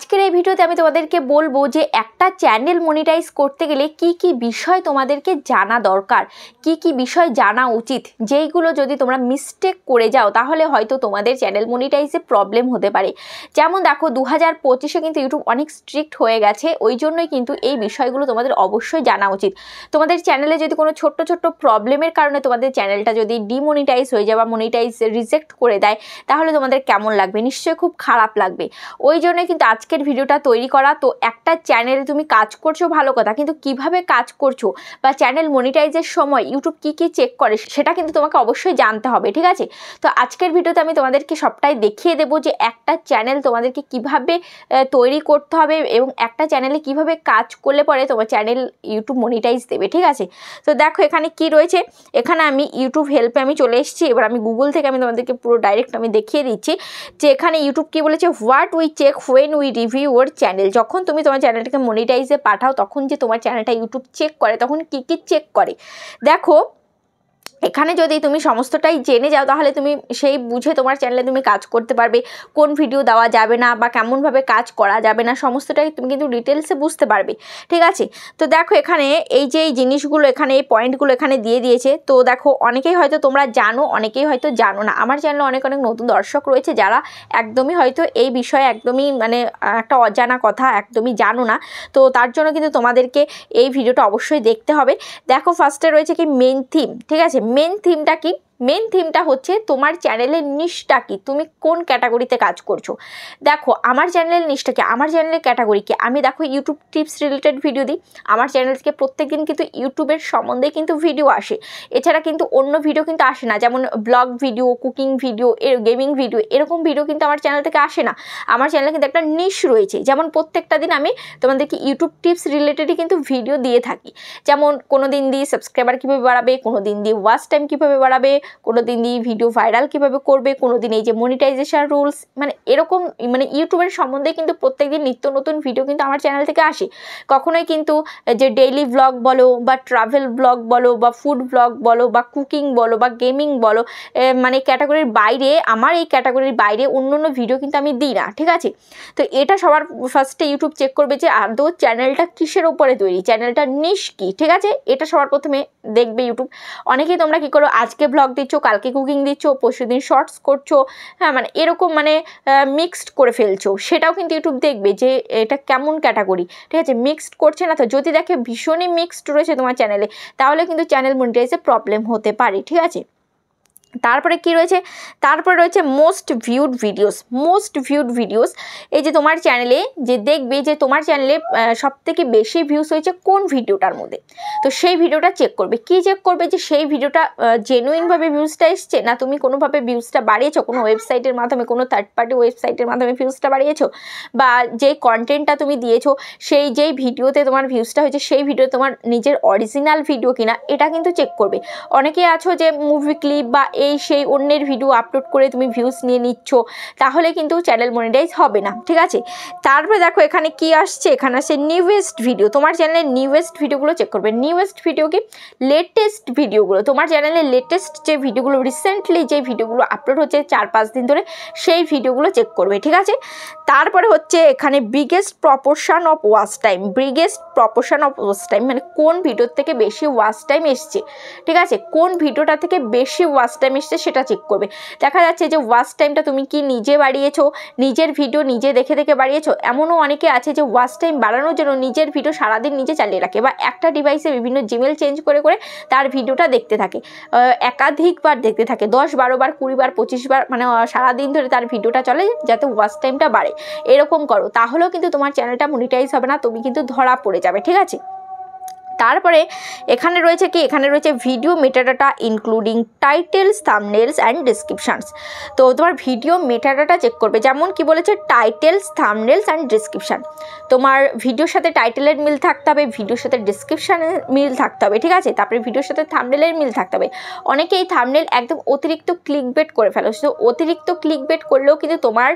আজকের এই ভিডিওতে আমি তোমাদেরকে বলবো যে একটা চ্যানেল মনিটাইজ করতে গেলে কি কি বিষয় তোমাদেরকে জানা দরকার, কি কি বিষয় জানা উচিত, যেইগুলো যদি তোমরা মিস্টেক করে যাও তাহলে হয়তো তোমাদের চ্যানেল মনিটাইজে প্রবলেম হতে পারে। যেমন দেখো 2025-এ কিন্তু ইউটিউব অনেক স্ট্রিক্ট হয়ে গেছে, ওই জন্যই কিন্তু এই বিষয়গুলো তোমাদের অবশ্যই জানা উচিত। তোমাদের চ্যানেলে যদি কোনো ছোট্ট ছোট্ট প্রবলেমের কারণে তোমাদের চ্যানেলটা যদি ডিমনিটাইজ হয়ে যায় বা মনিটাইজ রিজেক্ট করে দেয় তাহলে তোমাদের কেমন লাগবে? নিশ্চয়ই খুব খারাপ লাগবে। ওই জন্যই কিন্তু আজকের ভিডিওটা তৈরি করা। তো একটা চ্যানেলে তুমি কাজ করছো ভালো কথা, কিন্তু কিভাবে কাজ করছো বা চ্যানেল মনিটাইজের সময় ইউটিউব কি কি চেক করে সেটা কিন্তু তোমাকে অবশ্যই জানতে হবে, ঠিক আছে? তো আজকের ভিডিওতে আমি তোমাদেরকে সবটাই দেখিয়ে দেবো যে একটা চ্যানেল তোমাদেরকে কিভাবে তৈরি করতে হবে এবং একটা চ্যানেলে কিভাবে কাজ করলে পরে তোমার চ্যানেল ইউটিউব মনিটাইজ দেবে, ঠিক আছে? তো দেখো এখানে কি রয়েছে, এখানে আমি ইউটিউব হেল্পে আমি চলে এসেছি। এবার আমি গুগল থেকে আমি তোমাদেরকে পুরো ডাইরেক্ট আমি দেখিয়ে দিচ্ছি যে এখানে ইউটিউব কি বলেছে, what we check when we review your channel. যখন তুমি তোমার চ্যানেলটাকে মনিটাইজে পাঠাও তখন যে তোমার চ্যানেলটা ইউটিউব চেক করে তখন কি কি চেক করে দেখো। এখানে যদি তুমি সমস্তটাই জেনে যাও তাহলে তুমি সেই বুঝে তোমার চ্যানেলে তুমি কাজ করতে পারবে, কোন ভিডিও দেওয়া যাবে না বা কেমনভাবে কাজ করা যাবে না সমস্তটাই তুমি কিন্তু ডিটেলসে বুঝতে পারবে, ঠিক আছে? তো দেখো এখানে এই যে এই জিনিসগুলো এখানে এই পয়েন্টগুলো এখানে দিয়ে দিয়েছে। তো দেখো অনেকেই হয়তো তোমরা জানো, অনেকেই হয়তো জানো না। আমার চ্যানেলে অনেক অনেক নতুন দর্শক রয়েছে যারা একদমই হয়তো এই বিষয়ে একদমই মানে একটা অজানা কথা একদমই জানো না। তো তার জন্য কিন্তু তোমাদেরকে এই ভিডিওটা অবশ্যই দেখতে হবে। দেখো ফার্স্টে রয়েছে কি মেন থিম, ঠিক আছে? মেন থিমটা কি? মেন থিমটা হচ্ছে তোমার চ্যানেলের নিশটা কি, তুমি কোন ক্যাটাগরিতে কাজ করছো। দেখো আমার চ্যানেলের নিশটা কি, আমার চ্যানেলের ক্যাটাগরি কি। আমি দেখো ইউটিউব টিপস রিলেটেড ভিডিও দিই, আমার চ্যানেল থেকে প্রত্যেকদিন কিন্তু ইউটিউবের সম্বন্ধে কিন্তু ভিডিও আসে। এছাড়া কিন্তু অন্য ভিডিও কিন্তু আসে না, যেমন blog video, cooking video, gaming video, এরকম ভিডিও কিন্তু আমার চ্যানেল থেকে আসে না। আমার চ্যানেলে কিন্তু একটা নিশ রয়েছে, যেমন প্রত্যেকটা দিন আমি তোমাদেরকে ইউটিউব টিপস রিলেটেডই কিন্তু ভিডিও দিয়ে থাকি। যেমন কোনো দিন দিই সাবস্ক্রাইবার কীভাবে বাড়াবে, কোনো দিন দিই ওয়াচ টাইম কীভাবে বাড়াবে, কোনো দিন দিয়ে ভিডিও ভাইরাল কীভাবে করবে, কোনো দিন এই যে মনিটাইজেশন রুলস, মানে এরকম মানে ইউটিউবের সম্বন্ধে কিন্তু প্রত্যেকদিন নিত্য নতুন ভিডিও কিন্তু আমার চ্যানেল থেকে আসে। কখনোই কিন্তু যে ডেইলি ব্লগ বলো বা ট্রাভেল ব্লগ বলো বা ফুড ব্লগ বলো বা কুকিং বলো বা গেমিং বলো, মানে ক্যাটাগরির বাইরে, আমার এই ক্যাটাগরির বাইরে অন্য অন্য ভিডিও কিন্তু আমি দিই না, ঠিক আছে? তো এটা সবার ফার্স্টে ইউটিউব চেক করবে যে আদৌ চ্যানেলটা কিসের ওপরে তৈরি, চ্যানেলটার নিশ কি, ঠিক আছে? এটা সবার প্রথমে দেখবে ইউটিউব। অনেকেই তোমরা কী করো, আজকে ব্লগ দিচ্ছ, কালকে কুকিং দিচ্ছ, পরশুদিন শর্টস করছো, হ্যাঁ মানে এরকম মানে মিক্সড করে ফেলছো, সেটাও কিন্তু ইউটিউব দেখবে যে এটা কেমন ক্যাটাগরি, ঠিক আছে? মিক্সড করছে না তো, যদি দেখে ভীষণই মিক্সড রয়েছে তোমার চ্যানেলে তাহলে কিন্তু চ্যানেল মনিটাইজে প্রবলেম হতে পারে, ঠিক আছে? তারপরে কি রয়েছে, তারপরে রয়েছে most viewed videos. Most viewed videos, এই যে তোমার চ্যানেলে যে দেখবে যে তোমার চ্যানেলে সবথেকে বেশি ভিউস হয়েছে কোন ভিডিওটার মধ্যে, তো সেই ভিডিওটা চেক করবে। কি চেক করবে? যে সেই ভিডিওটা জেনুইনভাবে ভিউজটা এসছে না তুমি কোনোভাবে ভিউজটা বাড়িয়েছো, কোনো ওয়েবসাইটের মাধ্যমে, কোনো থার্ড পার্টি ওয়েবসাইটের মাধ্যমে ভিউজটা বাড়িয়েছো, বা যেই কন্টেন্টটা তুমি দিয়েছো সেই যেই ভিডিওতে তোমার ভিউজটা হয়েছে সেই ভিডিও তোমার নিজের অরিজিনাল ভিডিও কিনা, এটা কিন্তু চেক করবে। অনেকেই আছো যে মুভি ক্লিপ বা এই সেই অন্যের ভিডিও আপলোড করে তুমি ভিউজ নিয়ে নিচ্ছ, তাহলে কিন্তু চ্যানেল মনিটাইজ হবে না, ঠিক আছে? তারপরে দেখো এখানে কি আসছে, এখানে আসছে নিউয়েস্ট ভিডিও। তোমার চ্যানেলের নিউয়েস্ট ভিডিওগুলো চেক করবে। নিউয়েস্ট ভিডিও কি? লেটেস্ট ভিডিওগুলো, তোমার চ্যানেলের লেটেস্ট যে ভিডিওগুলো, রিসেন্টলি যে ভিডিওগুলো আপলোড হচ্ছে 4-5 দিন ধরে, সেই ভিডিওগুলো চেক করবে, ঠিক আছে? তারপরে হচ্ছে এখানে biggest proportion of watch time. Biggest proportion of watch time মানে কোন ভিডিওর থেকে বেশি ওয়াচ টাইম এসছে, ঠিক আছে? কোন ভিডিওটা থেকে বেশি ওয়াচ টাইম এসছে সেটা চেক করবে। দেখা যাচ্ছে যে ওয়াচ টাইমটা তুমি কি নিজে বাড়িয়েছো, নিজের ভিডিও নিজে দেখে দেখে বাড়িয়েছো। এমনও অনেকে আছে যে ওয়াচ টাইম বাড়ানোর জন্য নিজের ভিডিও সারাদিন নিজে চালিয়ে রাখে, বা একটা ডিভাইসে বিভিন্ন জিমেল চেঞ্জ করে করে তার ভিডিওটা দেখতে থাকে, একাধিকবার দেখতে থাকে, 10-12 বার, 20 বার, 25 বার, মানে সারাদিন ধরে তার ভিডিওটা চলে যাতে ওয়াচ টাইমটা বাড়ে। এরকম করো, তাহলেও কিন্তু তোমার চ্যানেলটা মনিটাইজ হবে না, তুমি কিন্তু ধরা পড়ে যাবে, ঠিক আছে? তারপরে এখানে রয়েছে কি, এখানে রয়েছে video metadata including titles, thumbnails and descriptions. তো তোমার ভিডিও মেটাডাটা চেক করবে। যেমন কি বলেছে, টাইটেলস, থাম্বনেলস অ্যান্ড ডিসক্রিপশান। তোমার ভিডিওর সাথে টাইটেলের মিল থাকতে হবে, ভিডিওর সাথে ডিসক্রিপশানের মিল থাকতে হবে, ঠিক আছে? তারপরে ভিডিওর সাথে থাম্বনেলের মিল থাকতে হবে। অনেকে এই থাম্বনেল একদম অতিরিক্ত ক্লিক বেট করে ফেলো, তো অতিরিক্ত ক্লিক বেট করলেও কিন্তু তোমার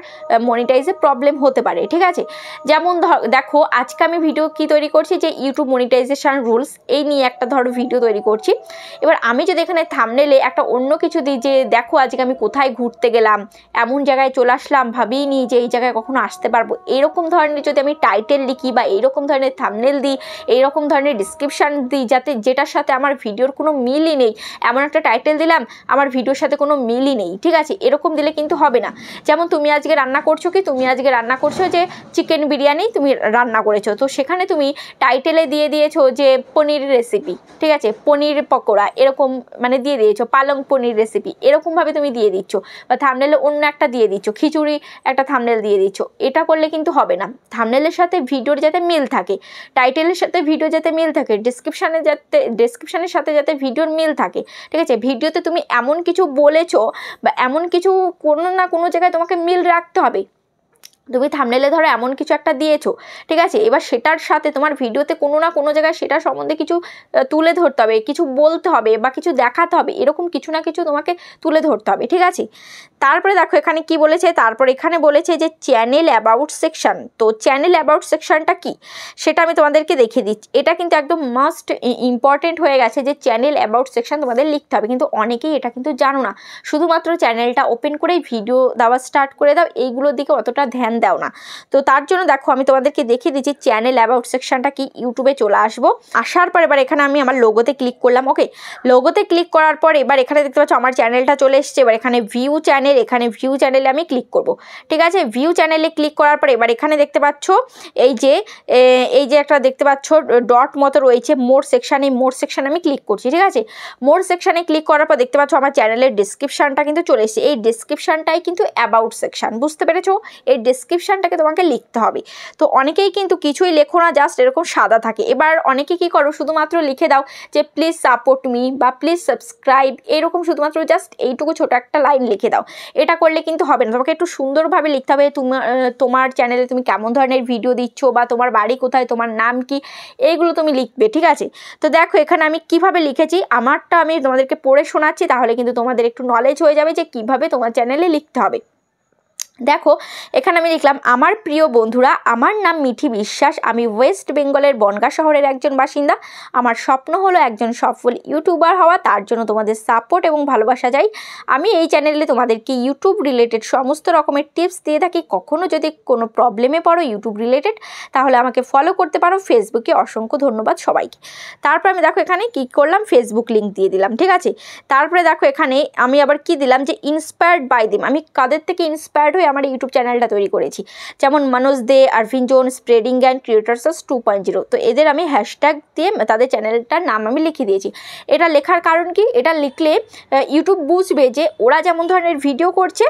মনিটাইজে প্রবলেম হতে পারে, ঠিক আছে? যেমন দেখো আজকে আমি ভিডিও কি তৈরি করছি যে ইউটিউব মনিটাইজেশন রুলস, এই নিয়ে একটা ধরো ভিডিও তৈরি করছি। এবার আমি যদি এখানে থাম্বনেলে একটা অন্য কিছু দিই যে দেখো আজকে আমি কোথায় ঘুরতে গেলাম, এমন জায়গায় চলে আসলাম, ভাবিনি যে এই জায়গায় কখনো আসতে পারবো, এরকম ধরনের যদি আমি টাইটেল লিখি বা এইরকম ধরনের থাম্বনেল দিই, এইরকম ধরনের ডিসক্রিপশান দিই যাতে যেটার সাথে আমার ভিডিওর কোনো মিলই নেই, এমন একটা টাইটেল দিলাম আমার ভিডিওর সাথে কোনো মিলই নেই, ঠিক আছে, এরকম দিলে কিন্তু হবে না। যেমন তুমি আজকে রান্না করছো কি, তুমি আজকে রান্না করছো যে চিকেন বিরিয়ানি তুমি রান্না করেছো, তো সেখানে তুমি টাইটেলে দিয়ে দিয়েছো যে পনির রেসিপি, ঠিক আছে, পনির পকোড়া এরকম মানে দিয়ে দিয়েছো, পালং পনির রেসিপি এরকমভাবে তুমি দিয়ে দিচ্ছ, বা থাম্বনেলে অন্য একটা দিয়ে দিচ্ছ, খিচুড়ি একটা থাম্বনেল দিয়ে দিচ্ছ, এটা করলে কিন্তু হবে না। থাম্বনেলের সাথে ভিডিওর যাতে মিল থাকে, টাইটেলের সাথে ভিডিও যাতে মিল থাকে, ডেসক্রিপশানের সাথে যাতে ভিডিওর মিল থাকে, ঠিক আছে। ভিডিওতে তুমি এমন কিছু বলেছো বা এমন কিছু কোনো না কোনো জায়গায় তোমাকে মিল রাখতে হবে। তুমি থাম্বনেলে ধরো এমন কিছু একটা দিয়েছো, ঠিক আছে, এবার সেটার সাথে তোমার ভিডিওতে কোনো না কোনো জায়গায় সেটা সম্বন্ধে কিছু তুলে ধরতে হবে, কিছু বলতে হবে বা কিছু দেখাতে হবে, এরকম কিছু না কিছু তোমাকে তুলে ধরতে হবে, ঠিক আছে। তারপরে দেখো এখানে কি বলেছে, তারপর এখানে বলেছে যে চ্যানেল অ্যাবাউট সেকশন। তো চ্যানেল অ্যাবাউট সেকশনটা কি সেটা আমি তোমাদেরকে দেখিয়ে দিচ্ছি। এটা কিন্তু একদম মাস্ট ইম্পর্টেন্ট হয়ে গেছে যে চ্যানেল অ্যাবাউট সেকশন তোমাদের লিখতে হবে, কিন্তু অনেকেই এটা কিন্তু জানো না, শুধুমাত্র চ্যানেলটা ওপেন করেই ভিডিও দেওয়া স্টার্ট করে দাও, এইগুলোর দিকে অতটা ধ্যান দাও না। তো তার জন্য দেখো আমি তোমাদেরকে দেখিয়ে দিচ্ছি চ্যানেল অ্যাবাউট সেকশনটা কি। ইউটিউবে চলে আসবো, আসার পর এবার এখানে আমি আমার লোগোতে ক্লিক করলাম। ওকে, লোগোতে ক্লিক করার পর এবার এখানে দেখতে পাচ্ছ আমার চ্যানেলটা চলে এসছে। এবার এখানে ভিউ চ্যানেল, এখানে ভিউ চ্যানেলে আমি ক্লিক করব, ঠিক আছে। ভিউ চ্যানেলে ক্লিক করার পর এবার এখানে দেখতে পাচ্ছ এই যে একটা দেখতে পাচ্ছ ডট মতো রয়েছে মোর সেকশন, এই মোর সেকশনে আমি ক্লিক করছি, ঠিক আছে। মোর সেকশনে ক্লিক করার পর দেখতে পাচ্ছ আমার চ্যানেলের ডিসক্রিপশনটা কিন্তু চলে এসেছে। এই ডিসক্রিপশনটাই কিন্তু অ্যাবাউট সেকশন, বুঝতে পেরেছো। এই ডিসক্রিপশনটাকে তোমাকে লিখতে হবে। তো অনেকেই কিন্তু কিছুই লেখো না, জাস্ট এরকম সাদা থাকে। এবার অনেকে কি করো, শুধুমাত্র লিখে দাও যে প্লিজ সাপোর্ট মি বা প্লিজ সাবস্ক্রাইব, এরকম শুধুমাত্র জাস্ট এইটুকু ছোট একটা লাইন লিখে দাও। এটা করলে কিন্তু হবে না, তোমাকে একটু সুন্দরভাবে লিখতে হবে তোমার চ্যানেলে তুমি কেমন ধরনের ভিডিও দিচ্ছ বা তোমার বাড়ি কোথায়, তোমার নাম কি, এইগুলো তুমি লিখবে, ঠিক আছে। তো দেখো এখানে আমি কিভাবে লিখেছি, আমারটা আমি তোমাদেরকে পড়ে শোনাচ্ছি, তাহলে কিন্তু তোমাদের একটু নলেজ হয়ে যাবে যে কিভাবে তোমার চ্যানেলে লিখতে হবে। দেখো এখানে আমি লিখলাম, আমার প্রিয় বন্ধুরা, আমার নাম মিঠি বিশ্বাস, আমি ওয়েস্ট বেঙ্গলের বনগাঁ শহরের একজন বাসিন্দা। আমার স্বপ্ন হলো একজন সফল ইউটিউবার হওয়া, তার জন্য তোমাদের সাপোর্ট এবং ভালোবাসা চাই। আমি এই চ্যানেলে তোমাদেরকে ইউটিউব রিলেটেড সমস্ত রকমের টিপস দিয়ে থাকি। কখনো যদি কোনো প্রবলেমে পড়ো ইউটিউব রিলেটেড, তাহলে আমাকে ফলো করতে পারো ফেসবুকে। অসংখ্য ধন্যবাদ সবাইকে। তারপর আমি দেখো এখানে কি করলাম, ফেসবুক লিঙ্ক দিয়ে দিলাম, ঠিক আছে। তারপরে দেখো এখানে আমি আবার কি দিলাম, যে ইন্সপায়ার্ড বাই দেম, আমি কাদের থেকে ইন্সপায়ার্ড হয়ে আমার ইউটিউব চ্যানেলটা তৈরি করেছি, যেমন মনোজ দে, আরভিন জোন, স্প্রেডিং অ্যান্ড ক্রিয়েটার্স 2.0। তো এদের আমি হ্যাশট্যাগ দিয়ে তাদের চ্যানেলটার নাম আমি লিখে দিয়েছি। এটা লেখার কারণ কি, এটা লিখলে ইউটিউব বুঝবে যে ওরা যেমন ধরনের ভিডিও করছে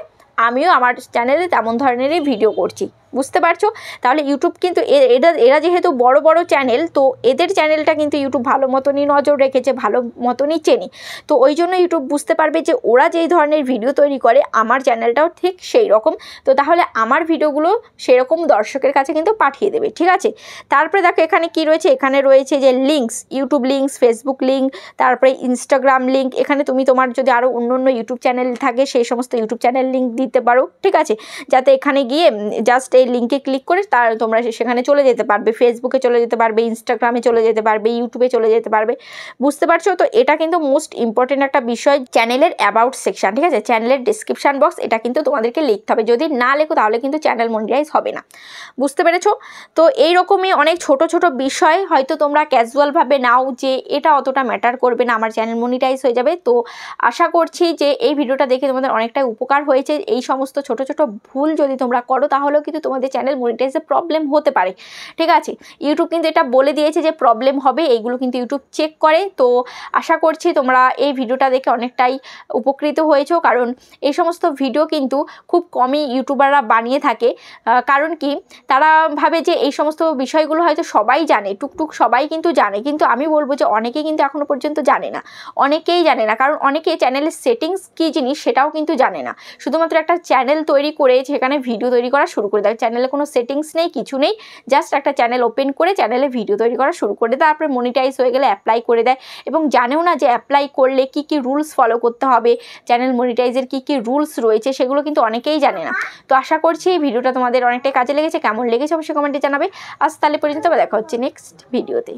আমিও আমার চ্যানেলে তেমন ধরনেরই ভিডিও করছি, বুঝতে পারছো। তাহলে ইউটিউব কিন্তু এরা যেহেতু বড় বড় চ্যানেল, তো এদের চ্যানেলটা কিন্তু ইউটিউব ভালো মতনই নজর রেখেছে, ভালো মতনই চেনে। তো ওই জন্য ইউটিউব বুঝতে পারবে যে ওরা যেই ধরনের ভিডিও তৈরি করে আমার চ্যানেলটাও ঠিক সেই রকম, তো তাহলে আমার ভিডিওগুলো সেরকম দর্শকের কাছে কিন্তু পাঠিয়ে দেবে, ঠিক আছে। তারপরে দেখো এখানে কি রয়েছে, এখানে রয়েছে যে links, YouTube links, Facebook link, তারপরে ইনস্টাগ্রাম লিঙ্ক। এখানে তুমি তোমার যদি আরও অন্য অন্য ইউটিউব চ্যানেল থাকে সেই সমস্ত ইউটিউব চ্যানেল লিঙ্ক দিতে পারো, ঠিক আছে, যাতে এখানে গিয়ে জাস্ট এই লিঙ্কে ক্লিক করে তোমরা সেখানে চলে যেতে পারবে, ফেসবুকে চলে যেতে পারবে, ইনস্টাগ্রামে চলে যেতে পারবে, ইউটিউবে চলে যেতে পারবে, বুঝতে পারছো। তো এটা কিন্তু মোস্ট ইম্পর্টেন্ট একটা বিষয়, চ্যানেলের অ্যাবাউট সেকশন, ঠিক আছে। চ্যানেলের ডিসক্রিপশন বক্স এটা কিন্তু তোমাদেরকে লিখতে হবে, যদি না লেখো তাহলে কিন্তু চ্যানেল মনিটাইজ হবে না, বুঝতে পেরেছো। তো এইরকমই অনেক ছোট ছোট বিষয় হয়তো তোমরা ক্যাজুয়ালভাবে নাও যে এটা অতটা ম্যাটার করবে না, আমার চ্যানেল মনিটাইজ হয়ে যাবে। তো আশা করছি যে এই ভিডিওটা দেখে তোমাদের অনেকটাই উপকার হয়েছে। এই সমস্ত ছোট ছোট ভুল যদি তোমরা করো তাহলেও কিন্তু তোমাদের চ্যানেল মনিটাইজে প্রবলেম হতে পারে, ঠিক আছে। ইউটিউব কিন্তু এটা বলে দিয়েছে যে প্রবলেম হবে, এইগুলো কিন্তু ইউটিউব চেক করে। তো আশা করছি তোমরা এই ভিডিওটা দেখে অনেকটাই উপকৃত হয়েছো, কারণ এই সমস্ত ভিডিও কিন্তু খুব কমই ইউটিউবাররা বানিয়ে থাকে। কারণ কি, তারা ভাবে যে এই সমস্ত বিষয়গুলো হয়তো সবাই জানে, টুকটুক সবাই কিন্তু জানে, কিন্তু আমি বলবো যে অনেকেই কিন্তু এখনো পর্যন্ত জানে না, অনেকেই জানে না, কারণ অনেকে চ্যানেলের সেটিংস কী জিনিস সেটাও কিন্তু জানে না। শুধুমাত্র একটা চ্যানেল তৈরি করে সেখানে ভিডিও তৈরি করা শুরু করে দেয়, চ্যানেলে কোনো সেটিংস নেই, কিছু নেই, জাস্ট একটা চ্যানেল ওপেন করে চ্যানেলে ভিডিও তৈরি করা শুরু করে দেয়, তারপরে মনিটাইজ হয়ে গেলে অ্যাপ্লাই করে দেয়, এবং জানেও না যে অ্যাপ্লাই করলে কি কি রুলস ফলো করতে হবে, চ্যানেল মনিটাইজের কি কি রুলস রয়েছে সেগুলো কিন্তু অনেকেই জানে না। তো আশা করছি এই ভিডিওটা তোমাদের অনেকটাই কাজে লেগেছে, কেমন লেগেছে অবশ্যই কমেন্টে জানাবে। আজ তাহলে পর্যন্ত দেখা হচ্ছে নেক্সট ভিডিওতে।